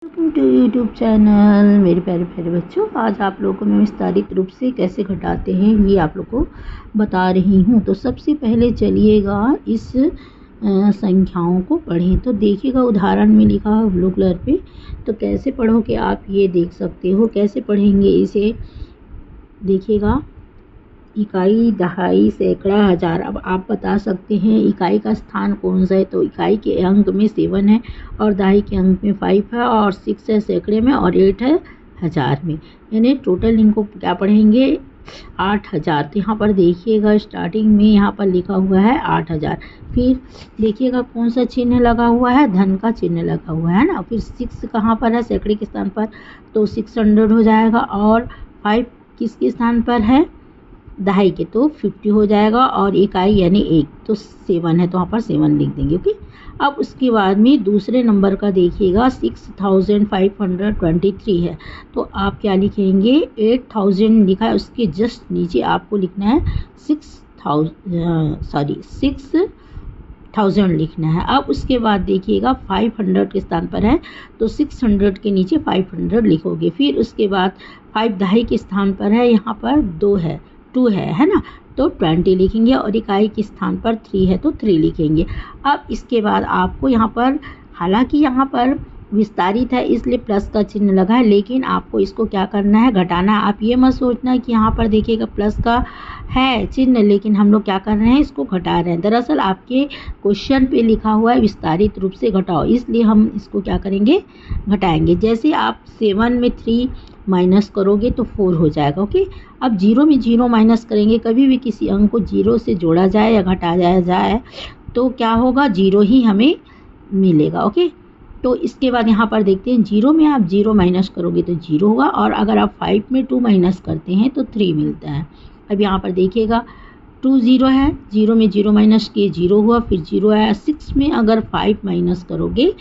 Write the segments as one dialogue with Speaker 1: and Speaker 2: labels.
Speaker 1: Welcome to YouTube channel. मेरे प्यारे प्यारे बच्चों, आज आप लोगों को मैं विस्तारित रूप से कैसे घटाते हैं ये आप लोगों को बता रही हूँ। तो सबसे पहले चलिएगा इस संख्याओं को पढ़ें। तो देखिएगा उदाहरण में लिखा है ब्लू कलर पे। तो कैसे पढ़ोगे आप ये देख सकते हो। कैसे पढ़ेंगे इसे देखिएगा। इकाई, दहाई, सैकड़ा, हज़ार। अब आप बता सकते हैं इकाई का स्थान कौन सा है। तो इकाई के अंक में 7 है और दहाई के अंक में 5 है और 6 है सैकड़े में और 8 है हज़ार में। यानी टोटल इनको क्या पढ़ेंगे 8000। तो यहाँ पर देखिएगा स्टार्टिंग में यहाँ पर लिखा हुआ है 8000। फिर देखिएगा कौन सा चिन्ह लगा हुआ है, धन का चिन्ह लगा हुआ है ना। फिर 6 कहाँ पर है, सैकड़े के स्थान पर, तो 600 हो जाएगा। और 5 किसके स्थान पर है, दहाई के, तो 50 हो जाएगा। और इकाई यानी 1 तो 7 है, तो वहाँ पर 7 लिख देंगे। ओके। अब उसके बाद में दूसरे नंबर का देखिएगा 6523 है। तो आप क्या लिखेंगे, 8000 लिखा है, उसके जस्ट नीचे आपको लिखना है 6000 लिखना है। अब उसके बाद देखिएगा 500 के स्थान पर है, तो 600 के नीचे 500 लिखोगे। फिर उसके बाद 5 दहाई के स्थान पर है, यहाँ पर 2 है ना, तो 20 लिखेंगे। और इकाई के स्थान पर 3 है, तो 3 लिखेंगे। अब इसके बाद आपको यहाँ पर, हालांकि यहाँ पर विस्तारित है इसलिए प्लस का चिन्ह लगा है, लेकिन आपको इसको क्या करना है, घटाना। आप ये मत सोचना कि यहाँ पर देखिएगा प्लस का है चिन्ह, लेकिन हम लोग क्या कर रहे हैं, इसको घटा रहे हैं। दरअसल आपके क्वेश्चन पे लिखा हुआ है विस्तारित रूप से घटाओ, इसलिए हम इसको क्या करेंगे, घटाएंगे। जैसे आप 7 में 3 माइनस करोगे तो 4 हो जाएगा। ओके। अब 0 में 0 माइनस करेंगे, कभी भी किसी अंक को 0 से जोड़ा जाए या घटाया जाए तो क्या होगा, 0 ही हमें मिलेगा। ओके। तो इसके बाद यहाँ पर देखते हैं 0 में आप 0 माइनस करोगे तो 0 होगा, और अगर आप 5 में 2 माइनस करते हैं तो 3 मिलता है। अब यहाँ पर देखिएगा 2 0 है, 0 में 0 माइनस किए 0 हुआ, फिर 0 आया। 6 में अगर 5 माइनस करोगे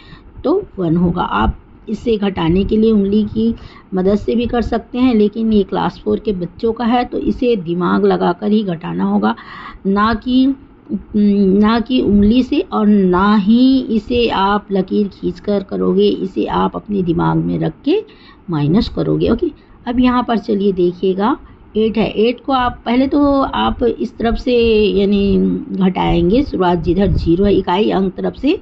Speaker 1: तो 1 होगा। आप इसे घटाने के लिए उंगली की मदद से भी कर सकते हैं, लेकिन ये क्लास 4 के बच्चों का है तो इसे दिमाग लगाकर ही घटाना होगा, ना कि उंगली से, और ना ही इसे आप लकीर खींचकर करोगे। इसे आप अपने दिमाग में रख के माइनस करोगे। ओके। अब यहाँ पर चलिए देखिएगा 8 है। 8 को आप पहले तो आप इस तरफ से यानी घटाएंगे, शुरुआत जिधर 0 है, इकाई अंक तरफ से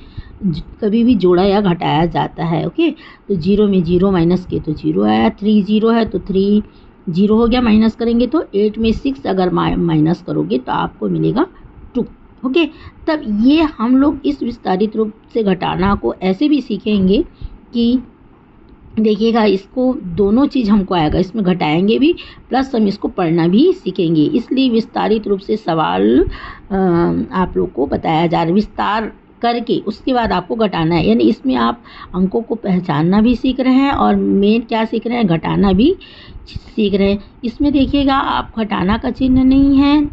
Speaker 1: कभी भी जोड़ा या घटाया जाता है। ओके। तो 0 में 0 माइनस किए तो 0 आया। 3 0 है तो 3 0 हो गया, माइनस करेंगे तो 8 में 6 अगर माइनस करोगे तो आपको मिलेगा 2। ओके। तब ये हम लोग इस विस्तारित रूप से घटाना को ऐसे भी सीखेंगे कि देखिएगा इसको दोनों चीज़ हमको आएगा, इसमें घटाएंगे भी प्लस हम इसको पढ़ना भी सीखेंगे। इसलिए विस्तारित रूप से सवाल आप लोग को बताया जा रहा है, विस्तार करके उसके बाद आपको घटाना है। यानी इसमें आप अंकों को पहचानना भी सीख रहे हैं और मेन क्या सीख रहे हैं, घटाना भी सीख रहे हैं। इसमें देखिएगा आप घटाना का चिन्ह नहीं है,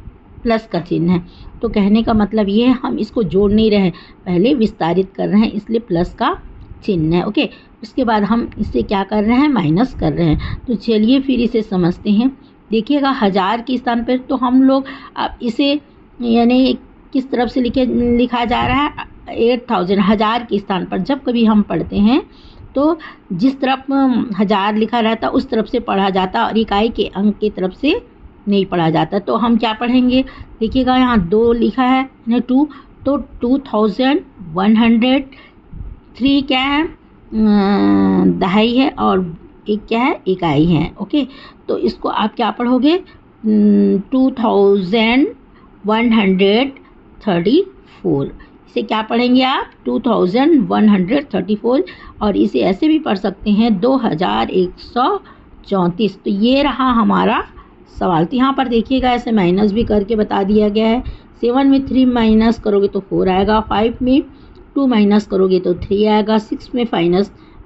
Speaker 1: प्लस का चिन्ह है। तो कहने का मतलब ये है हम इसको जोड़ नहीं रहे हैं, पहले विस्तारित कर रहे हैं, इसलिए प्लस का चिन्ह है। ओके। उसके बाद हम इसे क्या कर रहे हैं, माइनस कर रहे हैं। तो चलिए फिर इसे समझते हैं। देखिएगा 1000 के स्थान पर तो हम लोग अब इसे यानी किस तरफ से लिखा जा रहा है, 8000 1000 के स्थान पर। जब कभी हम पढ़ते हैं तो जिस तरफ 1000 लिखा रहता उस तरफ से पढ़ा जाता, और इकाई के अंक की तरफ से नहीं पढ़ा जाता। तो हम क्या पढ़ेंगे, देखिएगा यहाँ 2 लिखा है 2, तो 2100। 3 क्या है, दहाई है, और 1 क्या है, इकाई है। ओके। तो इसको आप क्या पढ़ोगे, 2134। इसे क्या पढ़ेंगे आप, 2134। और इसे ऐसे भी पढ़ सकते हैं 2134। तो ये रहा हमारा सवाल। तो यहाँ पर देखिएगा ऐसे माइनस भी करके बता दिया गया है। 7 में 3 माइनस करोगे तो 4 आएगा, 5 में 2 माइनस करोगे तो 3 आएगा, 6 में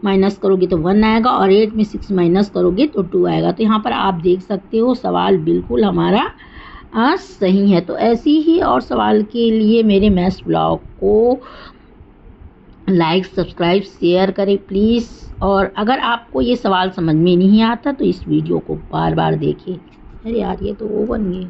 Speaker 1: माइनस करोगे तो 1 आएगा, और 8 में 6 माइनस करोगे तो 2 आएगा। तो यहाँ पर आप देख सकते हो सवाल बिल्कुल हमारा सही है। तो ऐसी ही और सवाल के लिए मेरे मैथ्स ब्लॉग को लाइक, सब्सक्राइब, शेयर करें प्लीज़। और अगर आपको ये सवाल समझ में नहीं आता तो इस वीडियो को बार बार देखें। अरे यार ये तो वो बन गए।